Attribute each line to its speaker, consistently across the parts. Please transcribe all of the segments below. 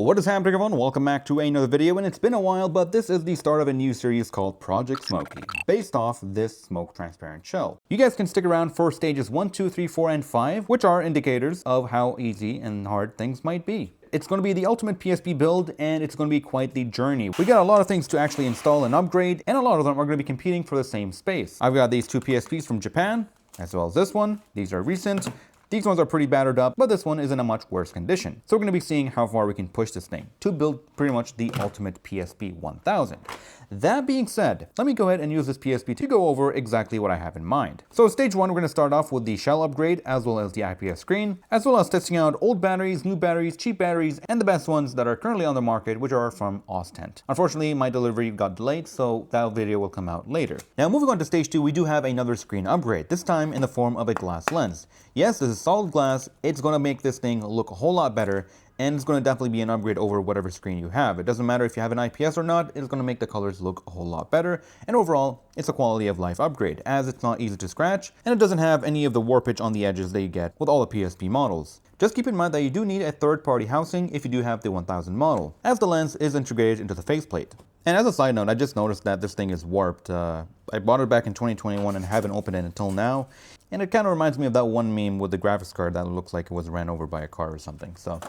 Speaker 1: What is happening, everyone? Welcome back to another video, and it's been a while, but this is the start of a new series called Project Smokey, based off this smoke transparent shell. You guys can stick around for stages 1, 2, 3, 4, and 5, which are indicators of how easy and hard things might be. It's going to be the ultimate PSP build, and it's going to be quite the journey. We got a lot of things to actually install and upgrade, and a lot of them are going to be competing for the same space. I've got these two PSPs from Japan, as well as this one. These are recent. These ones are pretty battered up, but this one is in a much worse condition. So we're going to be seeing how far we can push this thing to build pretty much the ultimate PSP 1000. That being said, let me go ahead and use this PSP to go over exactly what I have in mind. So stage 1, we're going to start off with the shell upgrade, as well as the IPS screen, as well as testing out old batteries, new batteries, cheap batteries, and the best ones that are currently on the market, which are from Ostent. Unfortunately, my delivery got delayed, so that video will come out later. Now moving on to stage 2, we do have another screen upgrade, this time in the form of a glass lens. Yes, this is solid glass. It's going to make this thing look a whole lot better, and it's going to definitely be an upgrade over whatever screen you have. It doesn't matter if you have an IPS or not, it's going to make the colors look a whole lot better, and overall, it's a quality of life upgrade, as it's not easy to scratch, and it doesn't have any of the warpage on the edges that you get with all the PSP models. Just keep in mind that you do need a third-party housing if you do have the 1000 model, as the lens is integrated into the faceplate. And as a side note, I just noticed that this thing is warped. I bought it back in 2021 and haven't opened it until now. And it kind of reminds me of that one meme with the graphics card that looks like it was ran over by a car or something. So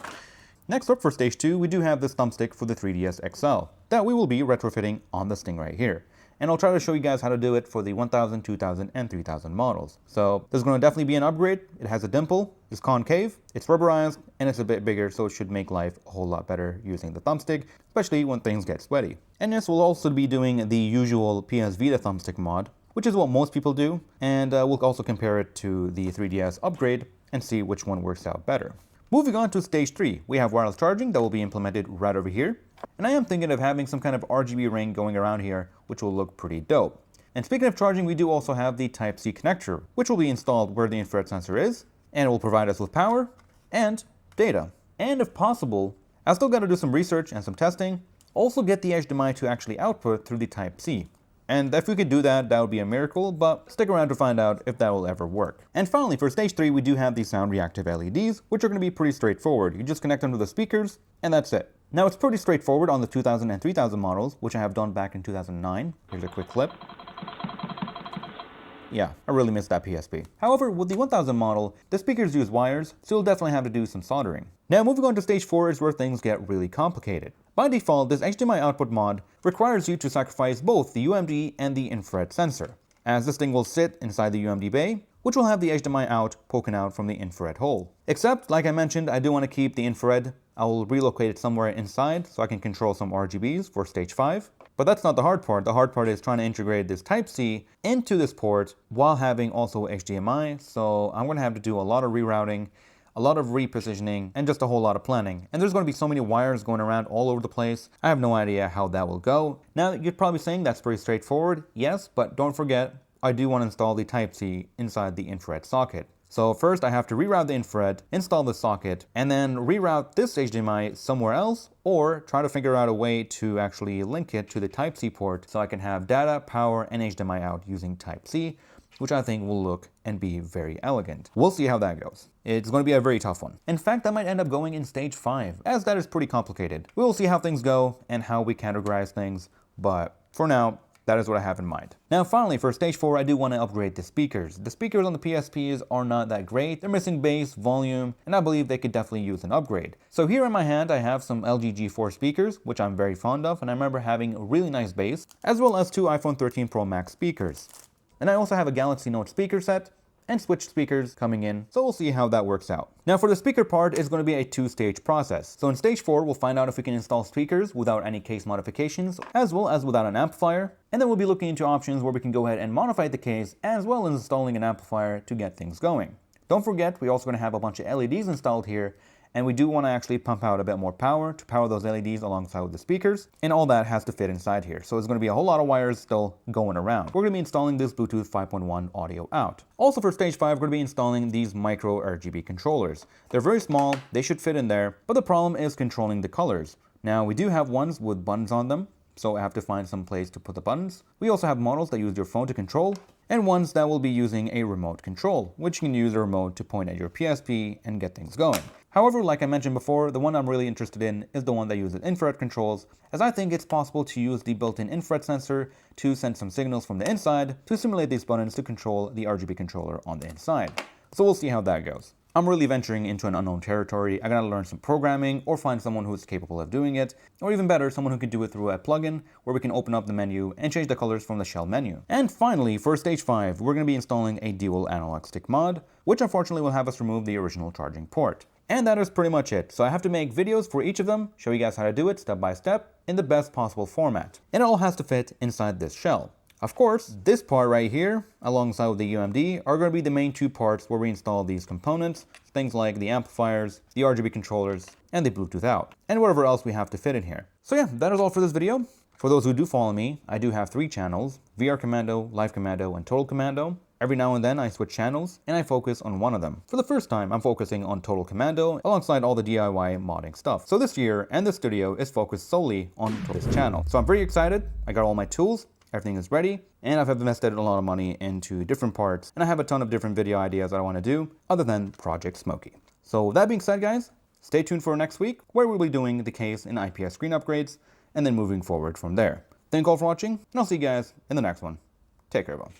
Speaker 1: next up for stage 2, we do have this thumbstick for the 3DS XL that we will be retrofitting on this thing right here. And I'll try to show you guys how to do it for the 1000, 2000, and 3000 models. So there's going to definitely be an upgrade. It has a dimple, it's concave, it's rubberized, and it's a bit bigger, so it should make life a whole lot better using the thumbstick, especially when things get sweaty. And yes, we'll also be doing the usual PS Vita thumbstick mod, which is what most people do, and we'll also compare it to the 3DS upgrade and see which one works out better. Moving on to stage 3, we have wireless charging that will be implemented right over here. And I am thinking of having some kind of RGB ring going around here, which will look pretty dope. And speaking of charging, we do also have the Type-C connector, which will be installed where the infrared sensor is, and it will provide us with power and data. And if possible, I've still got to do some research and some testing, also get the HDMI to actually output through the Type-C. And if we could do that, that would be a miracle, but stick around to find out if that will ever work. And finally, for stage 3, we do have the sound reactive LEDs, which are going to be pretty straightforward. You just connect them to the speakers, and that's it. Now, it's pretty straightforward on the 2000 and 3000 models, which I have done back in 2009. Here's a quick clip. Yeah, I really missed that PSP. However, with the 1000 model, the speakers use wires, so you'll definitely have to do some soldering. Now, moving on to stage 4 is where things get really complicated. By default, this HDMI output mod requires you to sacrifice both the UMD and the infrared sensor, as this thing will sit inside the UMD bay, which will have the HDMI out poking out from the infrared hole. Except, like I mentioned, I do want to keep the infrared. I will relocate it somewhere inside so I can control some RGBs for stage 5. But that's not the hard part. The hard part is trying to integrate this Type-C into this port while having also HDMI. So I'm going to have to do a lot of rerouting, a lot of repositioning, and just a whole lot of planning. And there's going to be so many wires going around all over the place. I have no idea how that will go. Now, you're probably saying that's pretty straightforward. Yes, but don't forget, I do want to install the Type-C inside the infrared socket. So first I have to reroute the infrared, install the socket, and then reroute this HDMI somewhere else, or try to figure out a way to actually link it to the Type-C port so I can have data, power, and HDMI out using Type-C, which I think will look and be very elegant. We'll see how that goes. It's going to be a very tough one. In fact, that might end up going in stage 5, as that is pretty complicated. We'll see how things go and how we categorize things, but for now, that is what I have in mind. Now finally, for stage 4, I do want to upgrade the speakers. The speakers on the PSPs are not that great. They're missing bass, volume, and I believe they could definitely use an upgrade. So here in my hand, I have some LG G4 speakers, which I'm very fond of, and I remember having a really nice bass, as well as 2 iPhone 13 Pro Max speakers. And I also have a Galaxy Note speaker set, and switch speakers coming in, so we'll see how that works out. Now for the speaker part, it's going to be a 2-stage process. So in stage 4, we'll find out if we can install speakers without any case modifications, as well as without an amplifier, and then we'll be looking into options where we can go ahead and modify the case, as well as installing an amplifier to get things going. Don't forget, we're also going to have a bunch of LEDs installed here, and we do want to actually pump out a bit more power to power those LEDs alongside with the speakers, and all that has to fit inside here. So it's going to be a whole lot of wires still going around. We're going to be installing this Bluetooth 5.1 audio out. Also for stage 5, we're going to be installing these micro RGB controllers. They're very small, they should fit in there, but the problem is controlling the colors. Now we do have ones with buttons on them, so I have to find some place to put the buttons. We also have models that use your phone to control, and ones that will be using a remote control, which you can use a remote to point at your PSP and get things going. However, like I mentioned before, the one I'm really interested in is the one that uses infrared controls, as I think it's possible to use the built-in infrared sensor to send some signals from the inside to simulate these buttons to control the RGB controller on the inside. So we'll see how that goes. I'm really venturing into an unknown territory. I gotta learn some programming or find someone who's capable of doing it, or even better, someone who can do it through a plugin where we can open up the menu and change the colors from the shell menu. And finally, for stage 5, we're gonna be installing a dual analog stick mod, which unfortunately will have us remove the original charging port. And that is pretty much it. So I have to make videos for each of them, show you guys how to do it step by step in the best possible format. And it all has to fit inside this shell. Of course, this part right here, alongside with the UMD, are going to be the main two parts where we install these components, things like the amplifiers, the RGB controllers, and the Bluetooth out, and whatever else we have to fit in here. So yeah, that is all for this video. For those who do follow me, I do have 3 channels, VR Commando, Live Commando, and Total Commando. Every now and then I switch channels, and I focus on one of them. For the first time, I'm focusing on Total Commando, alongside all the DIY modding stuff. So this year, and this studio is focused solely on this channel. So I'm very excited. I got all my tools. Everything is ready, and I've invested a lot of money into different parts, and I have a ton of different video ideas that I want to do, other than Project Smokey. So that being said, guys, stay tuned for next week, where we'll be doing the case and IPS screen upgrades, and then moving forward from there. Thank you all for watching, and I'll see you guys in the next one. Take care, everyone.